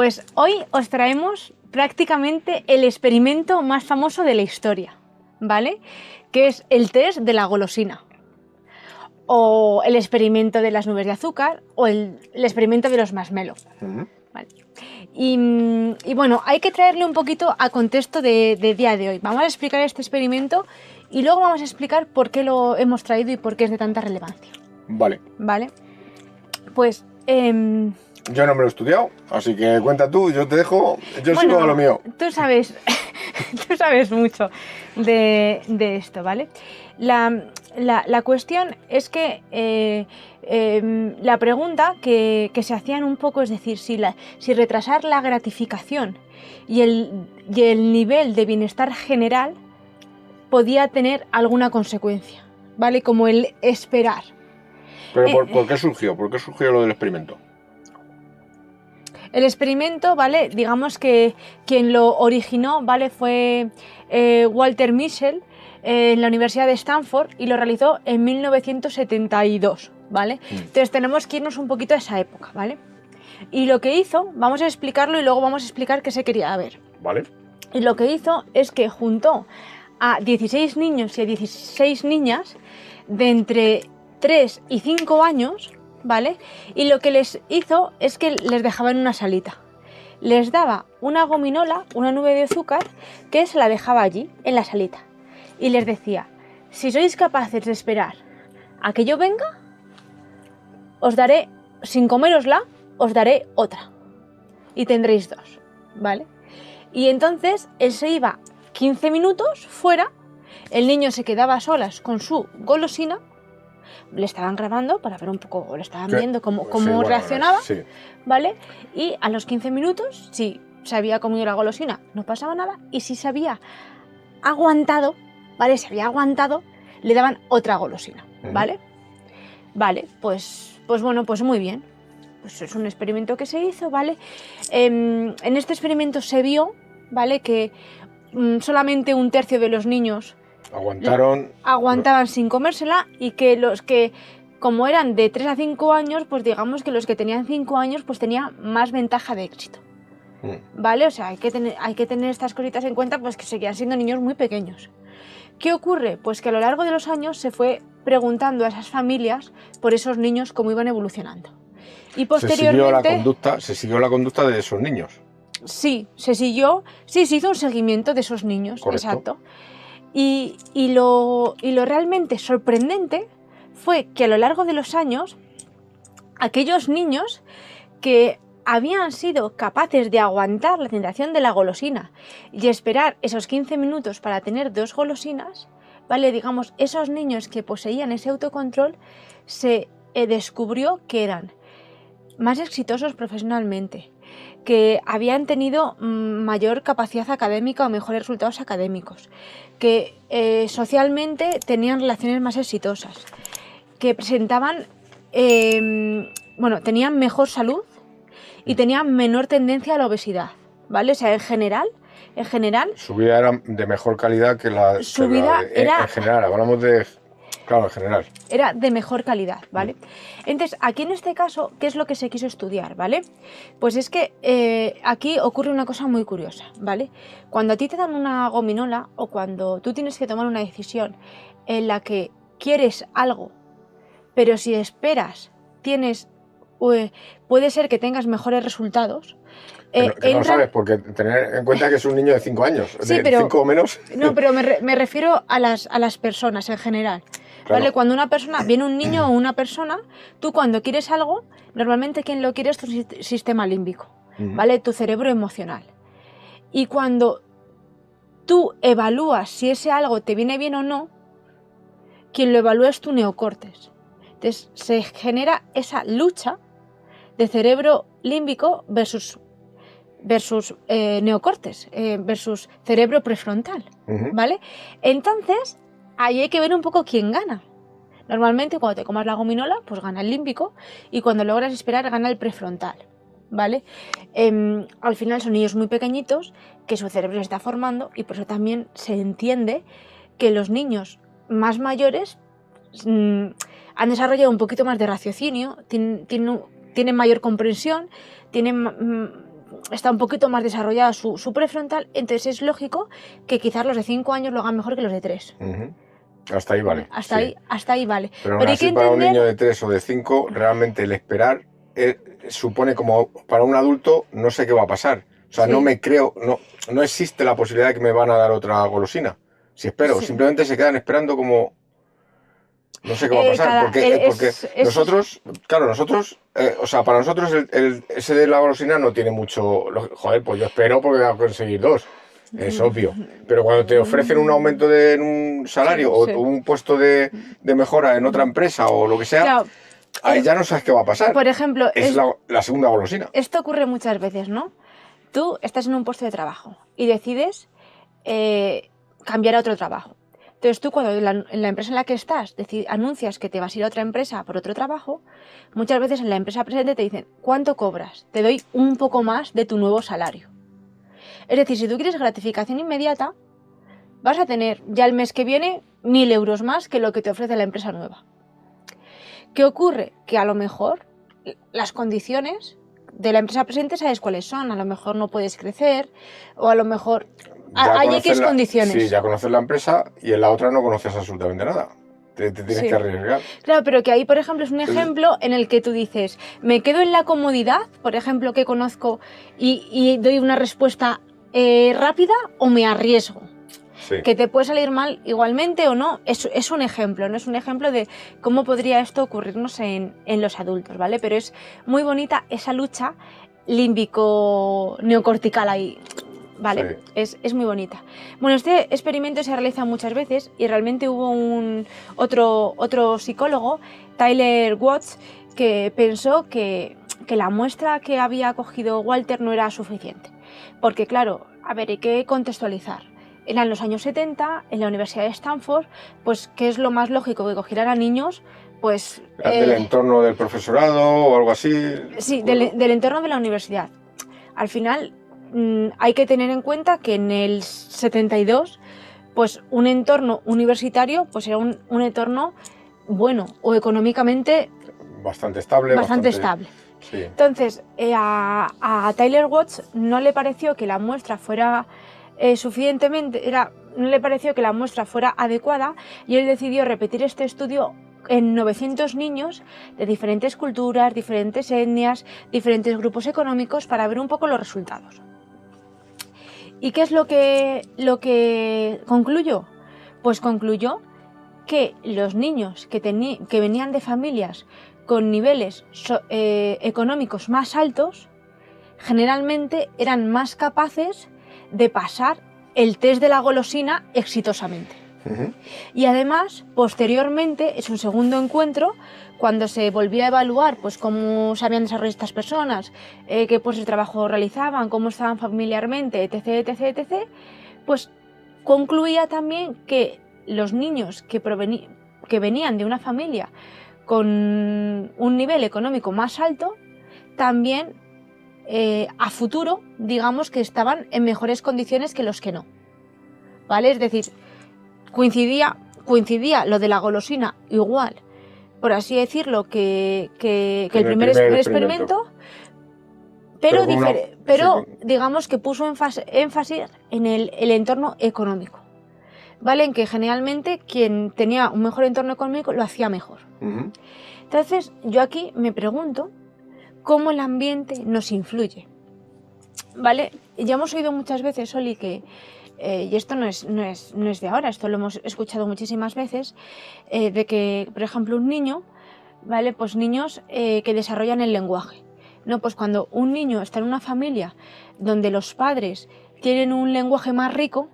Pues hoy os traemos prácticamente el experimento más famoso de la historia, ¿vale? Que es el test de la golosina, o el experimento de las nubes de azúcar, o el experimento de los marshmallow. ¿Vale? Y bueno, hay que traerle un poquito a contexto de día de hoy. Vamos a explicar este experimento y luego vamos a explicar por qué lo hemos traído y por qué es de tanta relevancia. Vale. ¿Vale? Pues... yo no me lo he estudiado, así que cuenta tú, yo te dejo, yo sigo a lo mío. Tú sabes mucho de esto, ¿vale? La cuestión es que la pregunta que se hacían un poco es decir, si retrasar la gratificación y el nivel de bienestar general podía tener alguna consecuencia, ¿vale? Como el esperar. Pero ¿por qué surgió? ¿Por qué surgió lo del experimento? El experimento, ¿vale? Digamos que quien lo originó, ¿vale? Fue Walter Mischel en la Universidad de Stanford y lo realizó en 1972, ¿vale? Entonces tenemos que irnos un poquito a esa época, ¿vale? Y lo que hizo, vamos a explicarlo y luego vamos a explicar qué se quería ver. Vale. Y lo que hizo es que juntó a 16 niños y a 16 niñas de entre 3 y 5 años, ¿vale? Y lo que les hizo es que les dejaba en una salita. Les daba una gominola, una nube de azúcar, que se la dejaba allí, en la salita. Y les decía, si sois capaces de esperar a que yo venga, os daré, sin comérosla, os daré otra. Y tendréis dos, ¿vale? Y entonces él se iba 15 minutos fuera, el niño se quedaba a solas con su golosina, le estaban grabando para ver un poco, le estaban viendo cómo reaccionaba, sí. ¿vale? Y a los 15 minutos, si se había comido la golosina, no pasaba nada, y si se había aguantado, ¿vale? Se había aguantado, le daban otra golosina, ¿vale? Vale, pues bueno, pues muy bien. Pues es un experimento que se hizo, ¿vale? En este experimento se vio, ¿vale? Que solamente un tercio de los niños aguantaban sin comérsela y que los que, como eran de 3 a 5 años, pues digamos que los que tenían 5 años pues tenían más ventaja de éxito, ¿vale? O sea, hay que tener estas cositas en cuenta, pues que seguían siendo niños muy pequeños. ¿Qué ocurre? Pues que a lo largo de los años se fue preguntando a esas familias por esos niños cómo iban evolucionando. Y posteriormente... Se siguió la conducta de esos niños. Sí, se hizo un seguimiento de esos niños. Correcto. Exacto. Y lo realmente sorprendente fue que a lo largo de los años, aquellos niños que habían sido capaces de aguantar la tentación de la golosina y esperar esos 15 minutos para tener dos golosinas, ¿vale? Digamos, esos niños que poseían ese autocontrol, se descubrió que eran más exitosos profesionalmente, que habían tenido mayor capacidad académica o mejores resultados académicos, que socialmente tenían relaciones más exitosas, que presentaban, tenían mejor salud y tenían menor tendencia a la obesidad, ¿vale? O sea, en general... Su vida era de mejor calidad que la... Su vida era... En general, hablamos de... Claro, en general. Era de mejor calidad, ¿vale? Entonces, aquí en este caso, ¿qué es lo que se quiso estudiar, ¿vale? Pues es que aquí ocurre una cosa muy curiosa, ¿vale? Cuando a ti te dan una gominola o cuando tú tienes que tomar una decisión en la que quieres algo, pero si esperas, puede ser que tengas mejores resultados. Que no sabes, porque tener en cuenta que es un niño de 5 años, sí, de pero, 5 o menos... No, pero me refiero a las personas en general. Claro. ¿Vale? Cuando viene un niño o una persona, tú cuando quieres algo, normalmente quien lo quiere es tu sistema límbico, ¿vale? Tu cerebro emocional. Y cuando tú evalúas si ese algo te viene bien o no, quien lo evalúa es tu neocortes. Entonces se genera esa lucha de cerebro límbico versus neocortes, versus cerebro prefrontal, ¿vale? Entonces, ahí hay que ver un poco quién gana. Normalmente cuando te comas la gominola, pues gana el límbico y cuando logras esperar gana el prefrontal, ¿vale? Al final son niños muy pequeñitos que su cerebro se está formando y por eso también se entiende que los niños más mayores han desarrollado un poquito más de raciocinio, tienen mayor comprensión, tienen está un poquito más desarrollada su prefrontal, entonces es lógico que quizás los de 5 años lo hagan mejor que los de 3. Hasta ahí vale. Hasta ahí vale. Pero aún así, para un niño de 3 o de 5, realmente el esperar supone como para un adulto no sé qué va a pasar. O sea, no me creo, no existe la posibilidad de que me van a dar otra golosina. Si espero, simplemente se quedan esperando como... No sé qué va a pasar, porque nosotros, o sea, para nosotros ese de la golosina no tiene mucho... Joder, pues yo espero porque voy a conseguir 2. Es obvio. Pero cuando te ofrecen un aumento en un salario o un puesto de mejora en otra empresa o lo que sea, claro, ahí ya no sabes qué va a pasar. Por ejemplo, es la segunda golosina. Esto ocurre muchas veces, ¿no? Tú estás en un puesto de trabajo y decides cambiar a otro trabajo. Entonces tú cuando en la empresa en la que estás anuncias que te vas a ir a otra empresa por otro trabajo, muchas veces en la empresa presente te dicen ¿cuánto cobras? Te doy un poco más de tu nuevo salario. Es decir, si tú quieres gratificación inmediata, vas a tener ya el mes que viene 1.000 euros más que lo que te ofrece la empresa nueva. ¿Qué ocurre? Que a lo mejor las condiciones de la empresa presente sabes cuáles son. A lo mejor no puedes crecer o a lo mejor hay X condiciones. Sí, ya conoces la empresa y en la otra no conoces absolutamente nada. Te tienes que arriesgar. Claro, pero que ahí, por ejemplo, es un ejemplo en el que tú dices, me quedo en la comodidad, por ejemplo, que conozco y doy una respuesta rápida o me arriesgo. Sí. Que te puede salir mal igualmente o no, es un ejemplo, no es un ejemplo de cómo podría esto ocurrirnos en los adultos, ¿vale? Pero es muy bonita esa lucha límbico-neocortical ahí, ¿vale? Sí. Es muy bonita. Bueno, este experimento se realiza muchas veces y realmente hubo otro psicólogo, Tyler Watts, que pensó que la muestra que había cogido Walter no era suficiente. Porque claro, a ver, hay que contextualizar. Eran los años 70, en la Universidad de Stanford, pues ¿qué es lo más lógico? Que cogieran a niños, pues... ¿Del entorno del profesorado o algo así? Sí, del entorno de la universidad. Al final hay que tener en cuenta que en el 72, pues un entorno universitario pues era un entorno bueno o económicamente... Bastante estable. Bastante estable. Sí. Entonces, a Tyler Watts no le pareció que la muestra fuera no le pareció que la muestra fuera adecuada y él decidió repetir este estudio en 900 niños de diferentes culturas, diferentes etnias, diferentes grupos económicos para ver un poco los resultados. ¿Y qué es lo que concluyó? Pues concluyó que los niños que venían de familias con niveles económicos más altos, generalmente eran más capaces de pasar el test de la golosina exitosamente. Y además, posteriormente, en su segundo encuentro, cuando se volvía a evaluar pues, cómo se habían desarrollado estas personas, qué puestos de trabajo realizaban, cómo estaban familiarmente, etc., etc., etc., pues concluía también que los niños que venían de una familia con un nivel económico más alto, también a futuro, digamos que estaban en mejores condiciones que los que no. ¿Vale? Es decir, coincidía lo de la golosina igual, por así decirlo, que el primer experimento, pero digamos que puso énfasis en el entorno económico. ¿Vale? En que generalmente quien tenía un mejor entorno económico lo hacía mejor. Entonces, yo aquí me pregunto cómo el ambiente nos influye. ¿Vale? Ya hemos oído muchas veces, Oli, que, y esto no es de ahora, esto lo hemos escuchado muchísimas veces, de que, por ejemplo, un niño, ¿vale? Pues niños que desarrollan el lenguaje. No, pues cuando un niño está en una familia donde los padres tienen un lenguaje más rico,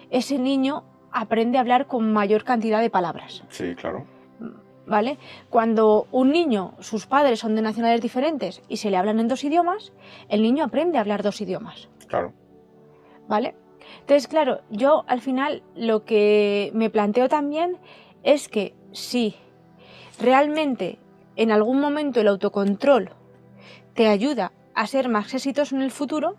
ese niño aprende a hablar con mayor cantidad de palabras. Sí, claro. ¿Vale? Cuando un niño, sus padres son de nacionalidades diferentes y se le hablan en 2 idiomas, el niño aprende a hablar 2 idiomas. Claro. ¿Vale? Entonces, claro, yo al final lo que me planteo también es que si realmente en algún momento el autocontrol te ayuda a ser más exitoso en el futuro,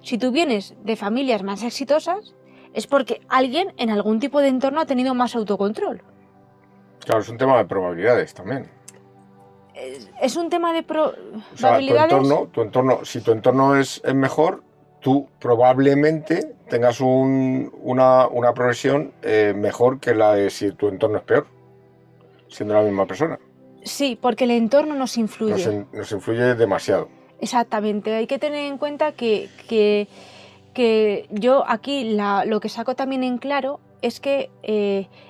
si tú vienes de familias más exitosas, es porque alguien en algún tipo de entorno ha tenido más autocontrol. Claro, es un tema de probabilidades también. es un tema de O sea, probabilidades. si tu entorno es mejor, tú probablemente tengas una progresión mejor que la de si tu entorno es peor, siendo la misma persona. Sí, porque el entorno nos influye. Nos influye demasiado. Exactamente, hay que tener en cuenta que yo aquí lo que saco también en claro es que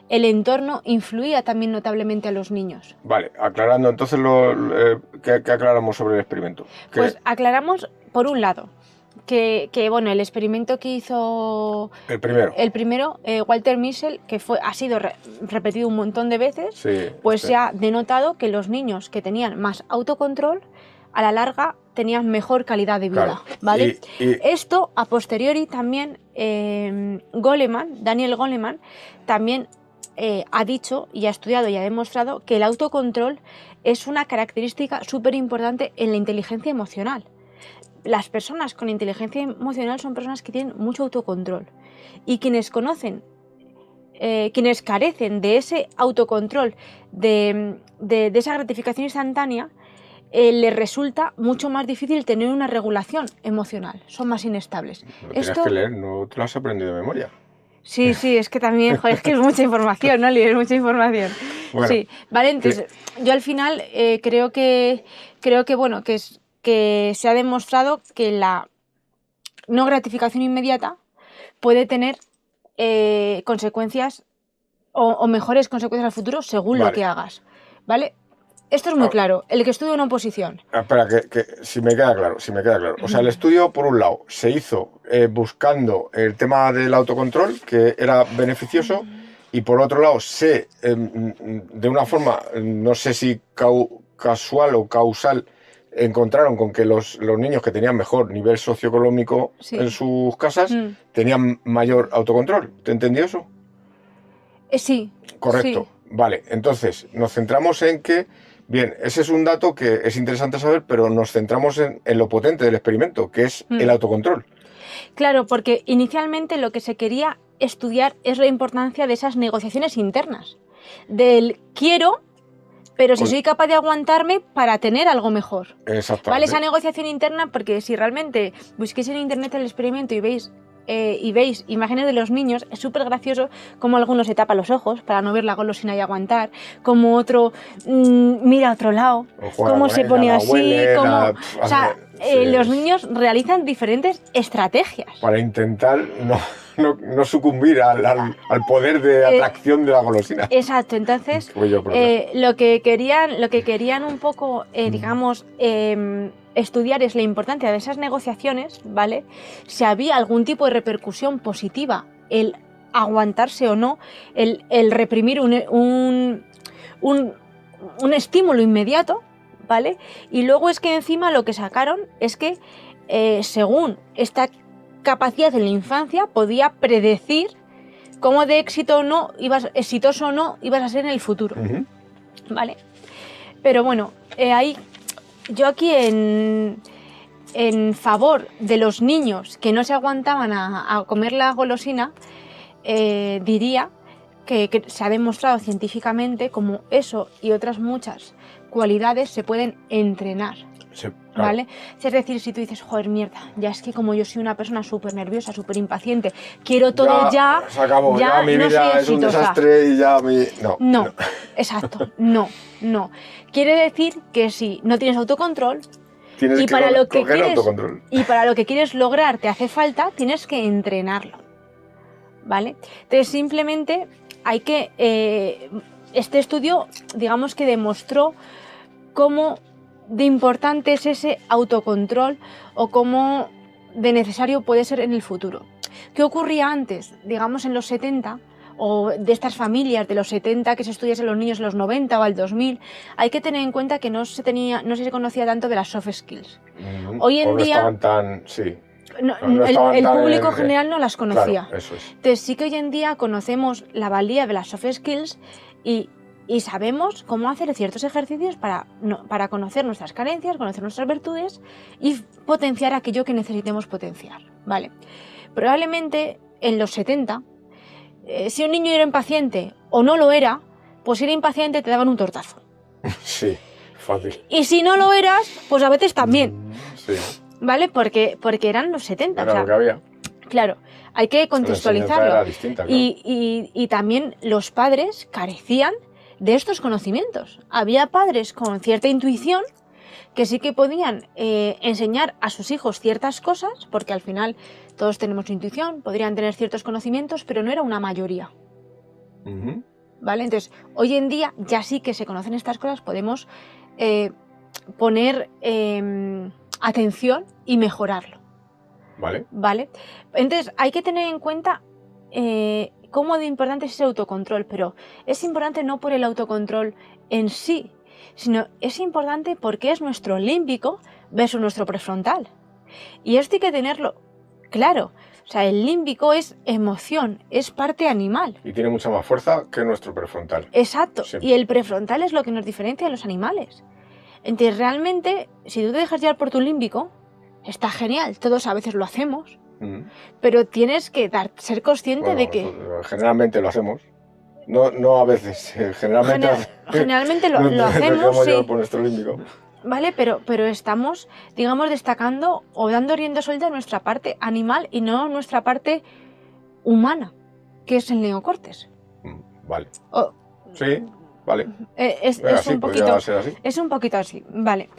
el entorno influía también notablemente a los niños. Vale, aclarando entonces ¿qué aclaramos sobre el experimento? Pues aclaramos, por un lado, que bueno, el experimento que hizo El primero. Walter Mischel, que ha sido repetido un montón de veces, Sí, pues se ha denotado que los niños que tenían más autocontrol, a la larga tenían mejor calidad de vida, claro. ¿vale? Y Esto, a posteriori, también Daniel Goleman, también ha dicho y ha estudiado y ha demostrado que el autocontrol es una característica súper importante en la inteligencia emocional. Las personas con inteligencia emocional son personas que tienen mucho autocontrol, y quienes carecen de ese autocontrol, de esa gratificación instantánea, les resulta mucho más difícil tener una regulación emocional, son más inestables. Lo tienes que leer, no te lo has aprendido de memoria. Sí, es que también, joder, es que es mucha información, ¿no? Leer mucha información. Bueno, sí, vale, entonces yo al final creo que bueno, que se ha demostrado que la no gratificación inmediata puede tener consecuencias o mejores consecuencias al futuro según lo que hagas, ¿vale? Esto es muy claro, el que estudia una oposición. Espera, que si me queda claro. O sea, el estudio, por un lado, se hizo buscando el tema del autocontrol, que era beneficioso, y por otro lado, de una forma, no sé si casual o causal, encontraron con que los niños que tenían mejor nivel socioeconómico en sus casas tenían mayor autocontrol. ¿Te entendió eso? Sí. Correcto. Sí. Vale, entonces nos centramos en que, bien, ese es un dato que es interesante saber, pero nos centramos en lo potente del experimento, que es el autocontrol. Claro, porque inicialmente lo que se quería estudiar es la importancia de esas negociaciones internas, del quiero, pero si soy capaz de aguantarme para tener algo mejor. Exactamente. ¿Vale? Esa negociación interna, porque si realmente busquéis en internet el experimento y veis imágenes de los niños, es súper gracioso como alguno se tapa los ojos para no ver la golosina y aguantar, como otro mira a otro lado, cómo se pone así, los niños realizan diferentes estrategias. Para intentar no sucumbir al poder de atracción de la golosina. Exacto, entonces lo que querían un poco, digamos, estudiar es la importancia de esas negociaciones, ¿vale? Si había algún tipo de repercusión positiva, el aguantarse o no, el reprimir un estímulo inmediato, ¿vale? Y luego es que encima lo que sacaron es que según esta capacidad en la infancia podía predecir cómo de exitoso o no ibas a ser en el futuro, ¿vale? Pero bueno, yo aquí en favor de los niños que no se aguantaban a comer la golosina, diría que se ha demostrado científicamente como eso y otras muchas cualidades se pueden entrenar. Sí, claro. ¿Vale? Es decir, si tú dices, joder, mierda, ya es que como yo soy una persona súper nerviosa, súper impaciente, quiero todo ya, se acabó, ya mi vida es un desastre y ya No, exacto, no. Quiere decir que si no tienes autocontrol, tienes para lo que quieres lograr te hace falta, tienes que entrenarlo, ¿vale? Entonces simplemente hay que... este estudio, digamos que demostró cómo de importante es ese autocontrol o cómo de necesario puede ser en el futuro. ¿Qué ocurría antes? Digamos en los 70, o de estas familias de los 70 que se estudiasen los niños en los 90 o al 2000, hay que tener en cuenta que no se conocía tanto de las soft skills. Hoy en día... No estaban tan... Sí. el público general no las conocía. Claro, eso es. Entonces sí que hoy en día conocemos la valía de las soft skills y sabemos cómo hacer ciertos ejercicios para conocer nuestras carencias, conocer nuestras virtudes y potenciar aquello que necesitemos potenciar, ¿vale? Probablemente en los 70, si un niño era impaciente o no lo era, pues si era impaciente te daban un tortazo. Sí. fácil. Y si no lo eras, pues a veces también, Sí, ¿vale? Porque eran los 70, era o sea, lo que había. claro, hay que La enseñanza contextualizarlo. era distinta, claro. Y también los padres carecían de estos conocimientos. Había padres con cierta intuición que sí que podían enseñar a sus hijos ciertas cosas, porque al final todos tenemos intuición, podrían tener ciertos conocimientos, pero no era una mayoría. Ujú. ¿Vale? Entonces, hoy en día ya sí que se conocen estas cosas, podemos poner atención y mejorarlo. Vale. ¿Vale? Entonces, hay que tener en cuenta cómo de importante es ese autocontrol, pero es importante no por el autocontrol en sí, sino es importante porque es nuestro límbico versus nuestro prefrontal. Y esto hay que tenerlo claro. O sea, el límbico es emoción, es parte animal. Y tiene mucha más fuerza que nuestro prefrontal. Exacto. Siempre. Y el prefrontal es lo que nos diferencia de los animales. Entonces, realmente, si tú te dejas llevar por tu límbico, está genial. Todos a veces lo hacemos. Pero tienes que ser consciente de que... Generalmente lo hacemos. No a veces. Generalmente, generalmente lo nos hacemos, dejamos sí. llevar por nuestro límbico. ¿Vale? Pero estamos, digamos, destacando o dando rienda suelta a nuestra parte animal y no a nuestra parte humana, que es el neocortes. Vale. O- Sí, vale. es Venga, sí, un podría poquito, ser así. es un poquito así, vale.